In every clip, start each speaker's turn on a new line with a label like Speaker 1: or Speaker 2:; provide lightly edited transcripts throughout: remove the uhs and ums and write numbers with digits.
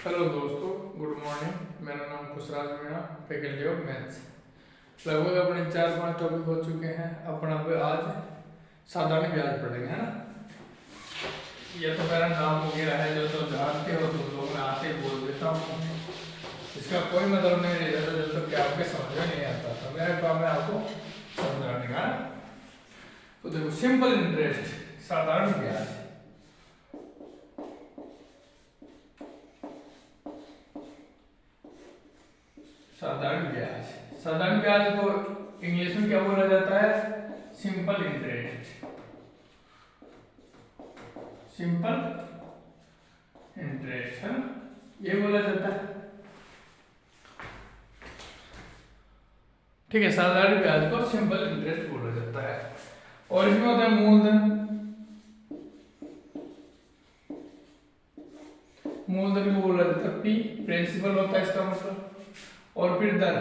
Speaker 1: Hello दोस्तों, good morning. मेरा नाम Khushraj Meena, faculty of maths. लगभग अपने 4-5 टॉपिक हो चुके हैं। अपना पे आज साधारण ब्याज पढ़ेंगे, है ना। ये तो मेरा नाम वगैरह है जो तो जानते हो तुम लोग, मैं आते ही बोल देता हूँ। इसका कोई मतलब नहीं रहता जब तक कि आपके समझ में नहीं आता। तो मेरा काम है आपको समझाने का। तो देखो, सिंपल इंटरेस्ट, साधारण ब्याज। साधारण ब्याज को इंग्लिश में क्या बोला जाता है? Simple interest. सिंपल इंटरेस्ट है ना, ये बोला जाता है। ठीक है, साधारण ब्याज को सिंपल इंटरेस्ट बोला जाता है। और इसमें होता है मूलधन। मूलधन को बोला जाता है पी, प्रिंसिपल होता है इसका मतलब। और फिर दर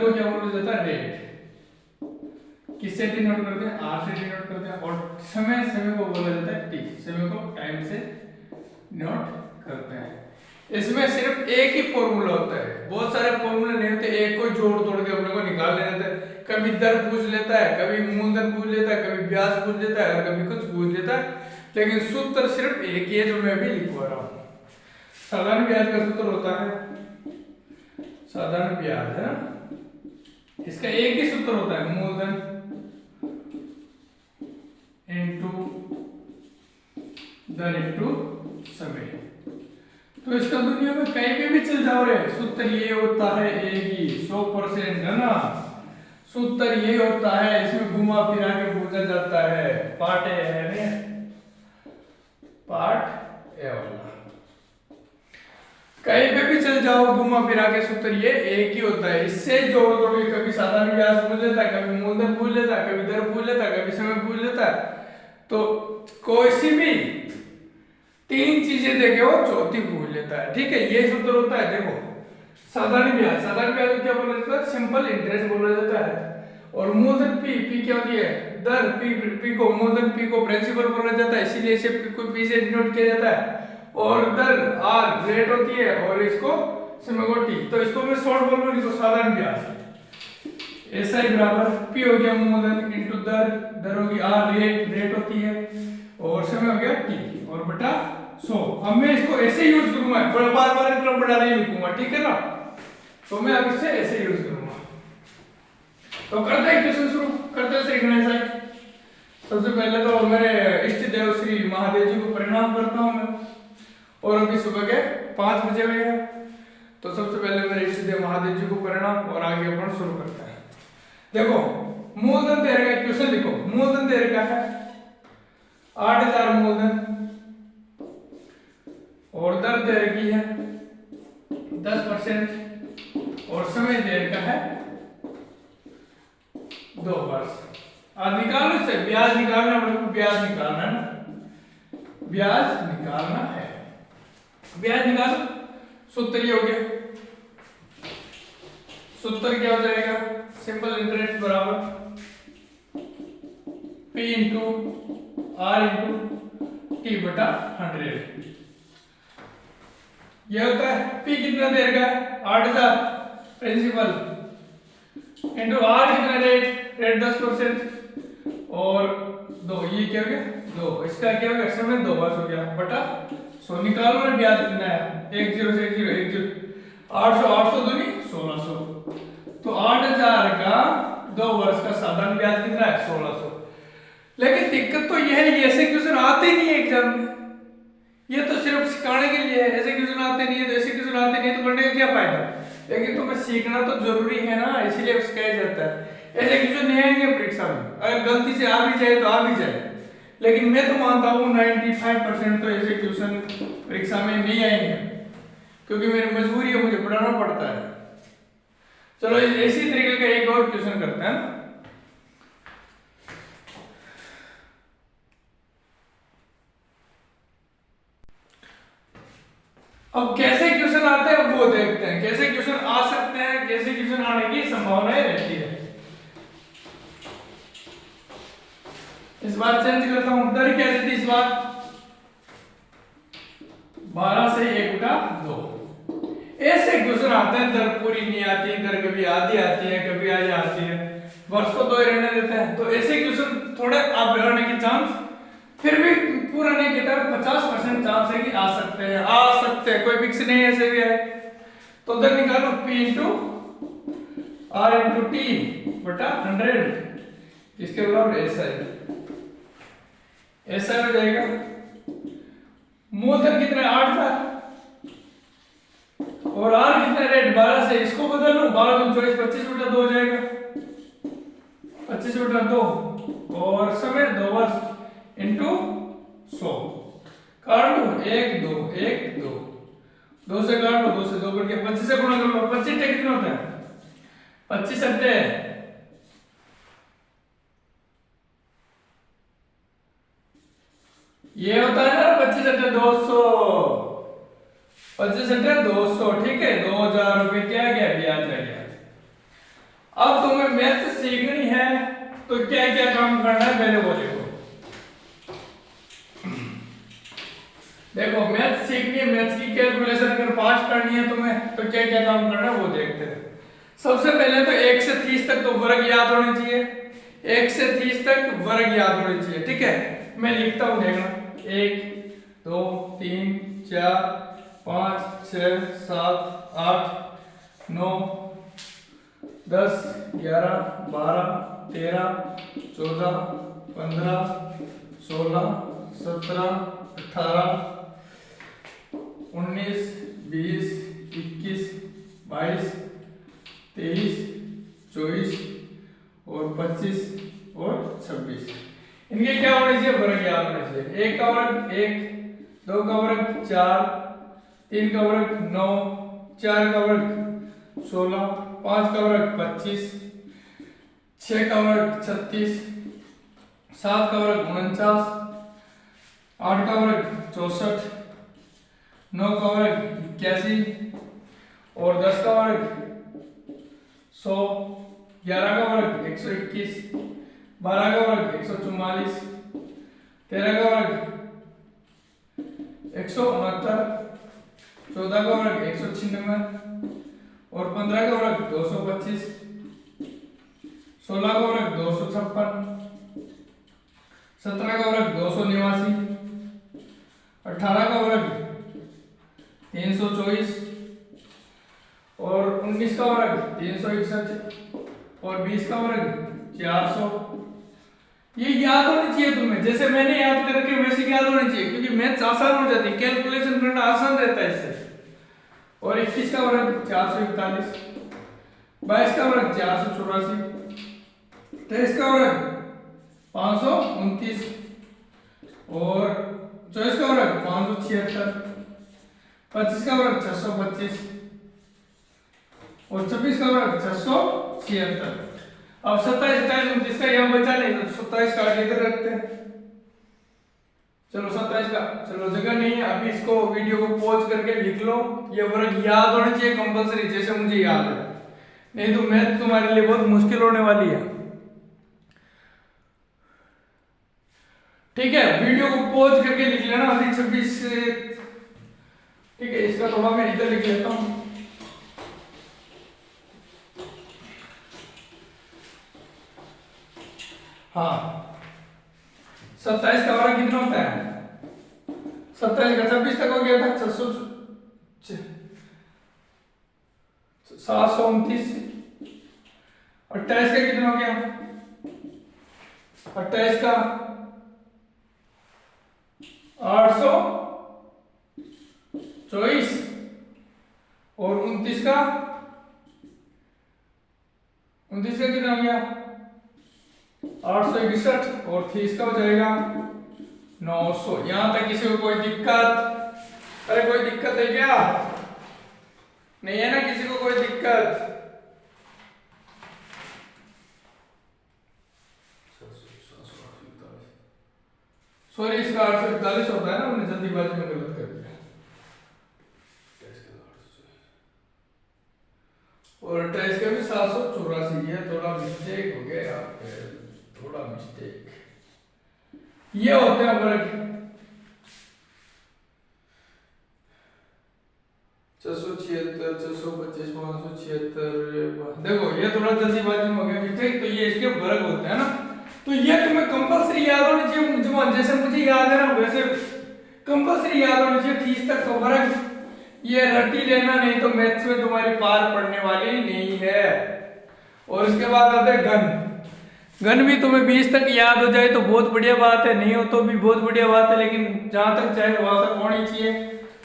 Speaker 1: को क्या बोला जाता है? रेट। किससे डिनोट करते हैं? आर से डिनोट करते हैं। और समय को बोला जाता है टी, समय को टाइम से डिनोट करते हैं। इसमें सिर्फ एक ही फॉर्मूला होता है, बहुत सारे फॉर्मूले नहीं होते। एक को जोड़ तोड़ के अपने को निकाल लेना है। कभी दर पूछ लेता है, कभी मूलधन पूछ लेता है, कभी ब्याज पूछ लेता है, और कभी कुछ पूछ लेता है। लेकिन सूत्र सिर्फ एक ही है जो मैं भी लिखवा रहा हूँ। साधारण ब्याज का सूत्र होता है, साधारण ब्याज है ना, इसका एक ही सूत्र होता है, मूलधन इनटू दर इनटू समय। तो इसका दुनिया में कहीं पे भी चल जाओ रे, सूत्र ये होता है एक ही, 100% है ना। सूत्र ये होता है, इसमें घुमा फिरा के पूछा जाता है। पार्ट ए है ना, पार्ट ए वाला। कहीं पे भी चल जाओ, घुमा फिरा के सूत्र ये एक ही होता है। इससे जोड़ तोड़ के कभी साधारण ब्याज पूछ लेता है, कभी मूलधन पूछ लेता है, कभी दर पूछ लेता है, कभी समय पूछ लेता है। तो कोई सी भी 3 चीजें देके वो चौथी पूछ लेता है। ठीक है, ये सूत्र होता है। देखो, साधारण ब्याज को क्या बोला जाता है? सिंपल इंटरेस्ट बोला जाता है। और मूलधन पी क्या होती है? दर। पी को मूलधन, पी को प्रिंसिपल बोला जाता है, इसीलिए इसे पी से डिनोट किया जाता है। और दर आर रेट होती है, और इसको समय को टी। तो इसको मैं शॉर्ट बोलूं, इसको साधारण ब्याज। ऐसा ही बराबर पी हो गया मूलधन इनटू दर होगी आर, रेट होती है, और समय हो गया टी, और बटा 100। अब मैं इसको ऐसे यूज करूंगा, बार बार इतना बड़ा नहीं लिखूंगा, ठीक है ना। तो मैं अब इससे ऐसे यूज करूंगा। तो करते हैं क्वेश्चन शुरू, करते हैं श्री गणेश जी। सबसे पहले तो मेरे इष्ट देव श्री महादेव जी को प्रणाम करता हूं मैं। और अभी सुबह के 5 बजे हुए हैं। तो सबसे पहले मेरे इष्ट देव महादेव जी को प्रणाम, और आगे अपन शुरू करते हैं। देखो, मूलधन दे रखा है, क्वेश्चन लिखो। मूलधन दे रखा है 8000 मूलधन, और दर दे रखी है 10%, और समय दे रखा है 2 वर्ष। अब निकालो से, ब्याज निकालना, ब्याज निकालना है ना, ब्याज निकालना है। ब्याज निकालो, सूत्र ये हो गया। सूत्र क्या हो जाएगा? सिंपल इंटरेस्ट बराबर P into R into T बटा 100। यह होता है पी कितना देर का है? 8000 प्रिंसिपल, इंटू आर कितना रेट 10%, और 2, ये क्या हो गया 2, इसका क्या हो गया? समय 2 वर्ष हो गया, बटा 100। निकालो ना ब्याज कितना है? 1 0 से 1 0 1 0, 800 दूनी 1600। तो 8000 का 2 वर्ष का साधारण ब्याज कितना है? 1600। लेकिन दिक्कत तो यह है, ऐसे क्वेश्चन आते ही नहीं है एग्जाम में। ये तो सिर्फ सिखाने के लिए है, ऐसे क्वेश्चन आते नहीं है। तो ऐसे क्वेश्चन आते नहीं है तो पढ़ने का क्या फायदा? लेकिन तुम्हें सीखना तो जरूरी है ना, इसीलिए सिखाया जाता है। ऐसे क्वेश्चन नहीं आएंगे परीक्षा में, अगर गलती से आ भी जाए तो आ भी जाए। लेकिन मैं तो मानता हूँ 95% तो ऐसे क्वेश्चन परीक्षा में नहीं आएंगे, क्योंकि मेरी मजबूरी है, मुझे पढ़ाना पड़ता है। चलो इसी तरीके का एक और क्वेश्चन करते हैं। अब कैसे क्वेश्चन आते हैं वो देखते हैं। कैसे क्वेश्चन आ सकते हैं, कैसे क्वेश्चन आने की संभावनाएं रहती है। इस बार चेंज करता हूं, दर क्या थी इस बार? 12 से 1/2। ऐसे क्वेश्चन आते हैं, दर पूरी नहीं आती, दर कभी आधी आती है, कभी आधी आती है, वर्ष को 2 ही रहने देते हैं। तो ऐसे क्वेश्चन थोड़े आप बिगड़ने के चांस फिर भी पूरा नहीं कहता, 50% चांस है कि आ सकते हैं, आ सकते हैं, कोई फिक्स नहीं है, ऐसे भी है। तो उधर निकालो P into R into T बटा 100, इसके बराबर ऐसा है, ऐसा हो जाएगा। मूलधन कितना है 8 था, और R कितना रेट 12 से, इसको बदल लो, 12 दूनी 24, 25/2 हो जाएगा, 25/2, और समय 2 वर्ष इंटू 100, काट लो 1 2 1 2, 2 से काट लो, 2 से 2 कट गया, 25 से गुणा कर लो, 25 कितना होता है 25 अट्ठे, ये होता है ना 25 अट्ठे 200, 25 अट्ठे 200, ठीक है, 2000 रुपए क्या गया, ब्याज आ गया। अब तुम्हें मैथ सीखनी है तो क्या क्या काम करना है पहले वो देखो मैथ सीखनी है, मैथ की कैलकुलेशन अगर पास करनी है तुम्हें तो क्या क्या काम करना है वो देखते हैं। सबसे पहले तो 1 से 30 तक तो वर्ग याद होने चाहिए, 1 से 30 तक वर्ग याद होने चाहिए, ठीक है। मैं लिखता हूं, देखना 1 2 3 4 5 6 7 8 9 10 11 12 13 14 15 16 17 18 19 20 21 22 23 24 और 25 और 26, इनके क्या होने चाहिए, वर्ग याद होने चाहिए। 1 का वर्ग 1, 2 का वर्ग 4, 3 का वर्ग 9, 4 का वर्ग 16, 5 का वर्ग 25, 6 का वर्ग 36, 7 का वर्ग 49, 8 का वर्ग 64, 9 का वर्ग 81 और 10 का वर्ग 100, 11 का वर्ग 121, 12 का वर्ग 144, 13 का वर्ग 169, 14 का वर्ग 196 और 15 का वर्ग 225, 16 का वर्ग 256, 17 का वर्ग 289, 18 का वर्ग 324 और 19 का वर्ग 361 और 20 का वर्ग 400। ये याद होनी चाहिए तुम्हें, जैसे मैंने याद करके वैसे याद होनी चाहिए, क्योंकि मैथ्स आसान हो जाती है, कैलकुलेशन करना आसान रहता है इससे। और 21 का वर्ग 441, 22 का वर्ग 484, 23 का वर्ग 529 और 24 का वर्ग 576, 25 का वर्ग 625 और 26 का वर्ग 676। अब 27 28 29 का यहाँ बचा नहीं, तो 27 का इधर रखते हैं। चलो 27 का, चलो जगह नहीं है, अभी इसको वीडियो को पॉज करके लिख लो, ये वर्ग याद होने चाहिए कंपलसरी, जैसे मुझे याद है, नहीं तो मैथ तुम्हारे लिए बहुत मुश्किल होने वाली है। ठीक है, वीडियो को पॉज करके लिख लेना अभी 26 से, ठीक है। इसका थोड़ा मैं इधर लिख लेता हूं, हाँ 27 का वर्ग कितना होता है, 27 का 26 तक हो गया था 729, 28 का कितना हो गया, 28 का 824 और 29 का कितना हो गया 861 और 30 का हो जाएगा 900। यहां तक किसी को कोई दिक्कत? अरे कोई दिक्कत है क्या? नहीं है ना किसी को कोई दिक्कत? सॉरी, इसका 841 होता है ना, मैंने जल्दीबाजी में गलत कर दिया। और 28 का भी 784, ये थोड़ा मिस्टेक हो गया यहाँ पे, थोड़ा मिस्टेक। ये होते हैं वर्ग, 625 576। देखो ये थोड़ा जल्दीबाजी में हो गया, ठीक। तो ये इसके वर्ग होते हैं ना, तो ये तुम्हें कंपल्सरी याद होना चाहिए, जैसे मुझे याद है ना वैसे कंपल्सरी याद होना चाहिए 30 तक का वर्ग। ये रटी लेना, नहीं तो मैथ्स में तुम्हारी पार पड़ने वाली नहीं है। और इसके बाद आते हैं घन। घन भी तुम्हें 20 तक याद हो जाए तो बहुत बढ़िया बात है, नहीं हो तो भी बहुत बढ़िया बात है, लेकिन जहां तक चाहे वहां तक होनी चाहिए,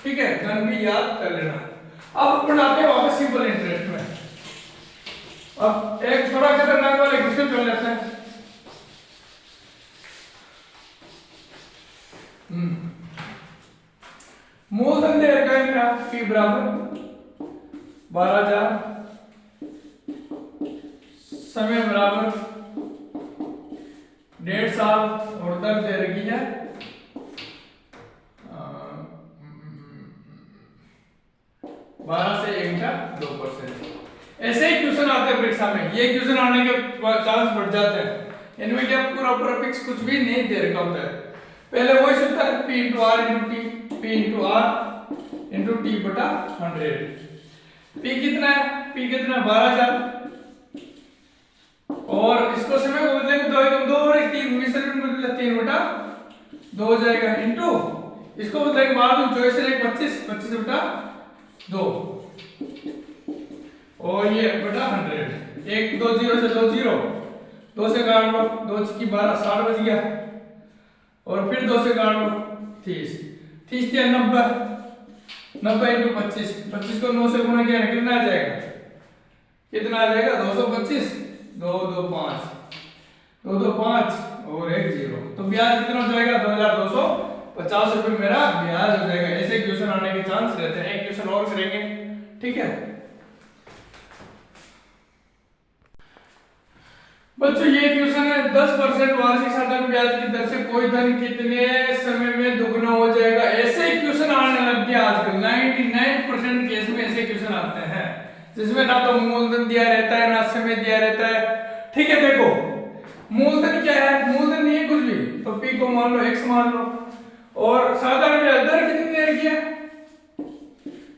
Speaker 1: ठीक है। घन भी याद कर लेना। अब अपन आते हैं वापस सिंपल इंटरेस्ट में। अब एक थोड़ा खतरनाक वाले क्वेश्चन कर लेते हैं। मूलधन दे रखा है मेरा p बराबर 12,000, समय बराबर 1.5 साल और दर दे रखी है 12 से 1/2%। ऐसे ही क्वेश्चन आते हैं परीक्षा में, ये क्वेश्चन आने के चांस बढ़ जाते हैं। इनमें क्या पूरा फिक्स कुछ भी नहीं दे रखा होता है। पहले वही सूत्र है p into r into t, p into r into t बटा 100। p कितना है? p कितना है? 12,000। और इसको समय को बदलेंगे 2 और 1 3 3 बटा 2 हो जाएगा, इंटू इसको बदलेंगे बाद में 24 से 25 बटा 2 और ये बटा 100। 1 2 0 से 2 0, 2 से काट लो, 2 की 12 60 बच गया। और फिर 2 से काट लो 30 30 या 90 90 इंटू 25 25 को 9 से गुणा किया कितना आ जाएगा? कितना आ जाएगा? 225 2 2 5 2 2 5 और 1 0। तो ब्याज कितना हो जाएगा? 2250 रुपए मेरा ब्याज हो जाएगा। ऐसे क्वेश्चन आने के चांस रहते हैं। एक क्वेश्चन और करेंगे, ठीक है बच्चों। ये क्वेश्चन है 10% वार्षिक साधारण ब्याज की दर से कोई धन कितने समय में दुगना हो जाएगा। ऐसे क्वेश्चन आने लग गया आजकल। 99% केस में ऐसे क्वेश्चन आते हैं जिसमें ना तो मूलधन दिया रहता है ना समय दिया रहता है, ठीक है। देखो मूलधन क्या है? मूलधन नहीं है कुछ भी, तो p को मान लो x मान लो। और साधारण ब्याज दर कितनी दे रखी है?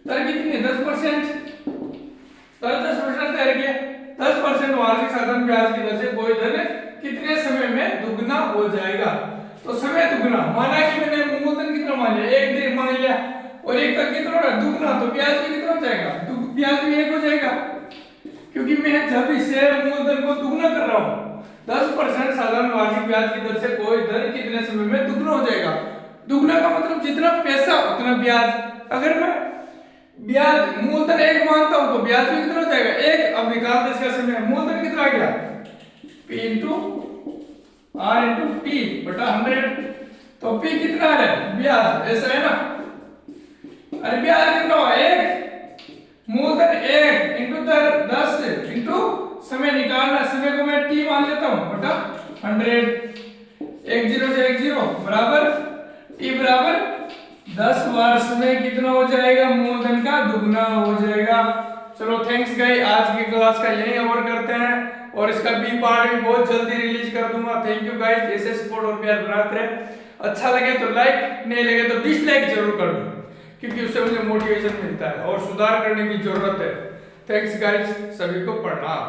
Speaker 1: दर कितनी है? 10%। दर 10% दे रखी है। 10% वार्षिक साधारण ब्याज की दर से कोई धन कितने समय में दुगना हो जाएगा। तो समय दुगना माना कि मैंने मूलधन कितना मान लिया? 1 दिन मान लिया और 1 का कितना होगा? दुगना। तो ब्याज भी कितना हो जाएगा? ब्याज भी 1 हो जाएगा, क्योंकि मैं जब इसे मूलधन को दुगना कर रहा हूं। 10% साधारण वार्षिक ब्याज की दर से कोई धन कितने समय में दुगना हो जाएगा। दुगना का मतलब जितना पैसा उतना ब्याज। अगर मैं ब्याज मूलधन 1 मानता हूं तो ब्याज भी कितना हो जाएगा? 1। अब निकाल दे इसका समय। मूलधन कितना आ गया? p into r into t बटा 100। तो p कितना है? ब्याज। ऐसा है ना? अरे ब्याज कितना हुआ? 1। मूलधन 1 इंटू दर 10 इंटू समय निकालना। समय को मैं t मान लेता हूं बटा 100। 1 0 से 1 0 बराबर t बराबर 10 वर्ष में कितना हो जाएगा? मूलधन का दुगना हो जाएगा। चलो थैंक्स गाइस, आज की क्लास का यही ओवर करते हैं और इसका बी पार्ट भी बहुत जल्दी रिलीज कर दूंगा। थैंक यू गाइस, ऐसे सपोर्ट और प्यार बनाते रहे। अच्छा लगे तो लाइक, नहीं लगे तो डिसलाइक जरूर कर दो, क्योंकि उससे मुझे मोटिवेशन मिलता है और सुधार करने की जरूरत है। थैंक्स गाइस, सभी को प्रणाम।